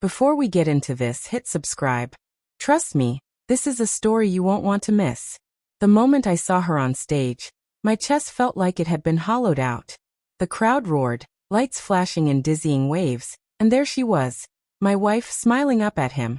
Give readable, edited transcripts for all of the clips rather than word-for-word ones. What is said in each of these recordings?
Before we get into this, hit subscribe. Trust me, this is a story you won't want to miss. The moment I saw her on stage, my chest felt like it had been hollowed out. The crowd roared, lights flashing in dizzying waves, and there she was, my wife smiling up at him.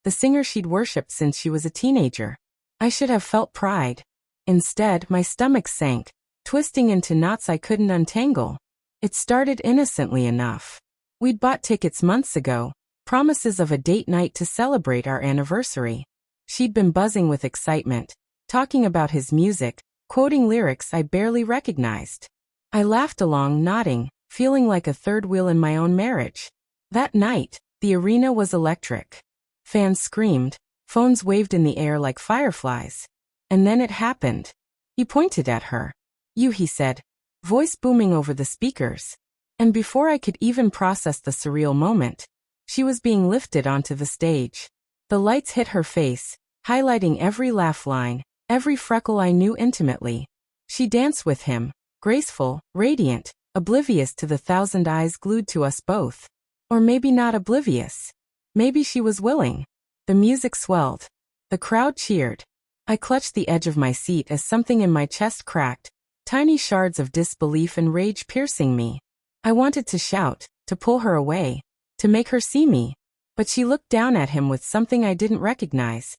The singer she'd worshipped since she was a teenager. I should have felt pride. Instead, my stomach sank, twisting into knots I couldn't untangle. It started innocently enough. We'd bought tickets months ago, promises of a date night to celebrate our anniversary. She'd been buzzing with excitement, talking about his music, quoting lyrics I barely recognized. I laughed along, nodding, feeling like a third wheel in my own marriage. That night, the arena was electric. Fans screamed, phones waved in the air like fireflies. And then it happened. He pointed at her. "You," he said, voice booming over the speakers. And before I could even process the surreal moment, she was being lifted onto the stage. The lights hit her face, highlighting every laugh line, every freckle I knew intimately. She danced with him, graceful, radiant, oblivious to the thousand eyes glued to us both. Or maybe not oblivious. Maybe she was willing. The music swelled. The crowd cheered. I clutched the edge of my seat as something in my chest cracked, tiny shards of disbelief and rage piercing me. I wanted to shout, to pull her away, to make her see me. But she looked down at him with something I didn't recognize.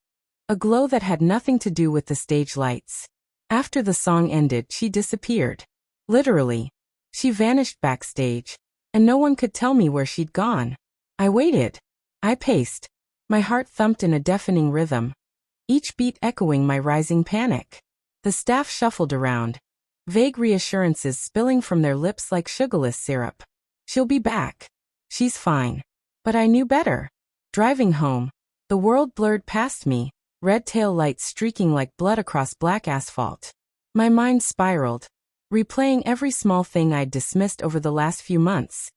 A glow that had nothing to do with the stage lights. After the song ended, she disappeared. Literally. She vanished backstage, and no one could tell me where she'd gone. I waited. I paced. My heart thumped in a deafening rhythm, each beat echoing my rising panic. The staff shuffled around, vague reassurances spilling from their lips like sugarless syrup. She'll be back. She's fine. But I knew better. Driving home, the world blurred past me, red tail lights streaking like blood across black asphalt. My mind spiraled, replaying every small thing I'd dismissed over the last few months.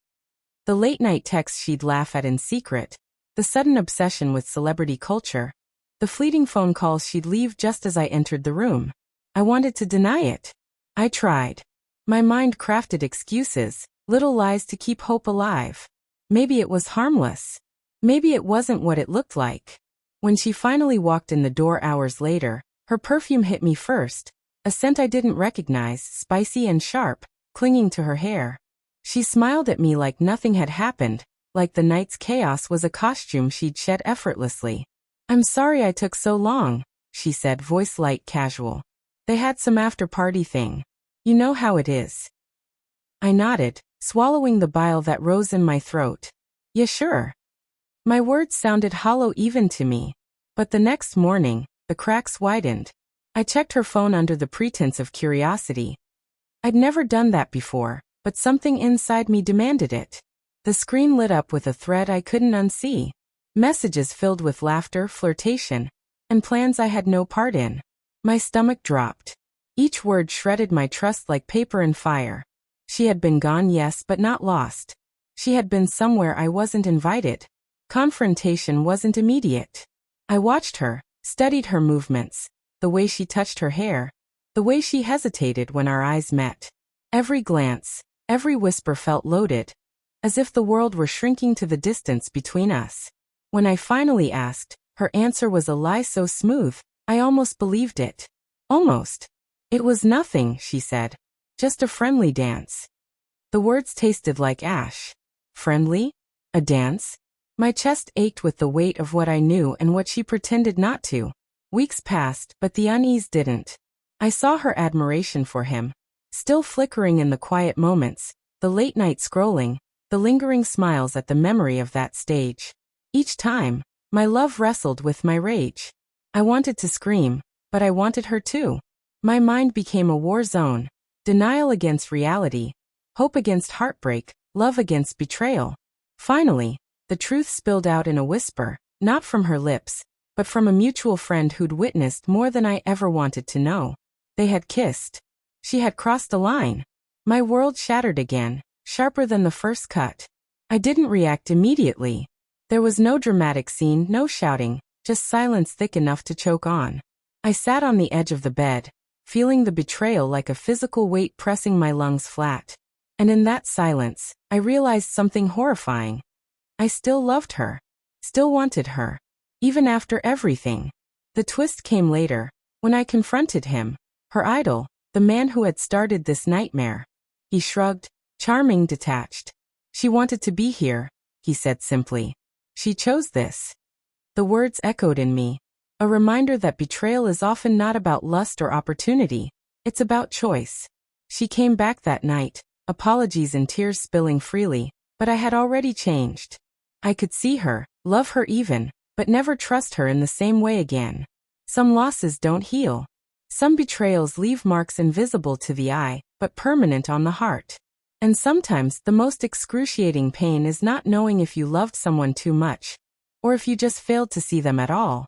The late-night texts she'd laugh at in secret, the sudden obsession with celebrity culture, the fleeting phone calls she'd leave just as I entered the room. I wanted to deny it. I tried. My mind crafted excuses, little lies to keep hope alive. Maybe it was harmless. Maybe it wasn't what it looked like. When she finally walked in the door hours later, her perfume hit me first, a scent I didn't recognize, spicy and sharp, clinging to her hair. She smiled at me like nothing had happened, like the night's chaos was a costume she'd shed effortlessly. "I'm sorry I took so long," she said, voice light, casual. "They had some after-party thing. You know how it is." I nodded, swallowing the bile that rose in my throat. "Yeah, sure." My words sounded hollow even to me. But the next morning, the cracks widened. I checked her phone under the pretense of curiosity. I'd never done that before, but something inside me demanded it. The screen lit up with a thread I couldn't unsee. Messages filled with laughter, flirtation, and plans I had no part in. My stomach dropped. Each word shredded my trust like paper and fire. She had been gone, yes, but not lost. She had been somewhere I wasn't invited. Confrontation wasn't immediate. I watched her, studied her movements, the way she touched her hair, the way she hesitated when our eyes met. Every glance, every whisper felt loaded, as if the world were shrinking to the distance between us. When I finally asked, her answer was a lie so smooth, I almost believed it. Almost. "It was nothing," she said. "Just a friendly dance." The words tasted like ash. Friendly? A dance? My chest ached with the weight of what I knew and what she pretended not to. Weeks passed, but the unease didn't. I saw her admiration for him, still flickering in the quiet moments, the late-night scrolling, the lingering smiles at the memory of that stage. Each time, my love wrestled with my rage. I wanted to scream, but I wanted her too. My mind became a war zone, denial against reality, hope against heartbreak, love against betrayal. Finally, the truth spilled out in a whisper, not from her lips, but from a mutual friend who'd witnessed more than I ever wanted to know. They had kissed. She had crossed a line. My world shattered again, sharper than the first cut. I didn't react immediately. There was no dramatic scene, no shouting, just silence thick enough to choke on. I sat on the edge of the bed, feeling the betrayal like a physical weight pressing my lungs flat. And in that silence, I realized something horrifying. I still loved her. still wanted her. Even after everything. The twist came later, when I confronted him, her idol, the man who had started this nightmare. He shrugged, charming, detached. She wanted to be here, he said simply. She chose this. The words echoed in me. A reminder that betrayal is often not about lust or opportunity. It's about choice. She came back that night, apologies and tears spilling freely, but I had already changed. I could see her, love her even, but never trust her in the same way again. Some losses don't heal. Some betrayals leave marks invisible to the eye, but permanent on the heart. And sometimes the most excruciating pain is not knowing if you loved someone too much, or if you just failed to see them at all.